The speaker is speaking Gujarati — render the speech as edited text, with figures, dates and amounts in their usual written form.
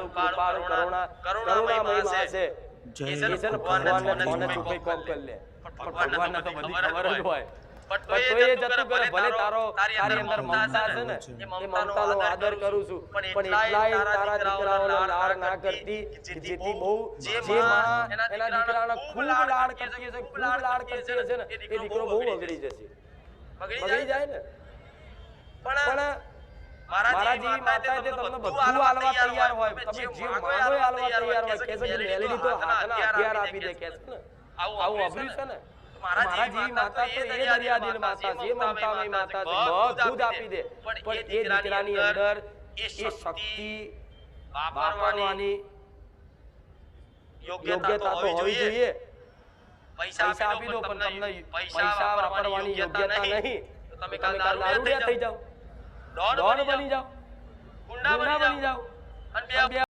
તું કૃપાળુ કરુણામય માં છે જે છે ને ભગવાનને ફોને ચૂપી કોમ કરી લે પણ ભગવાનને તો બધી ખબર જ હોય પણ તો એ જતું કરે ભલે તારી અંદર મમતા છે ને એ મમતાનો આદર કરું છું પણ એટલાય તારા દીકરાઓનો લાડ ના કરતી જેથી બહુ જે માં એના દીકરાનો ખૂબ લાડ કરતી છે ખૂબ લાડ કરતી છે ને એ દીકરો બહુ બગડી જશે બગડી જાય ને પણ મારા જેવી માતા જે તમને બધું આલવા તૈયાર હોય તમે જે માનોય આલવા તૈયાર હોય કે છે મેલડી તો હાથના હથિયાર આપી દે કે છે ને આવું અભર્યું છે ને મારા જેવી માતા તો એ દરિયાદિલ માતા છે મમતામય માતા છે બધું જ આપી દે પણ એ દીકરાની અંદર એ શક્તિ વાપરવાની યોગ્યતા તો હોવી જોઈએ પૈસા આપી દો પણ તમને પૈસા વાપરવાની યોગ્યતા નહીં તમે કાલ દારૂડિયા થઈ જાઓ ડોન બની જાઓ ગુંડા બની જાઓ અને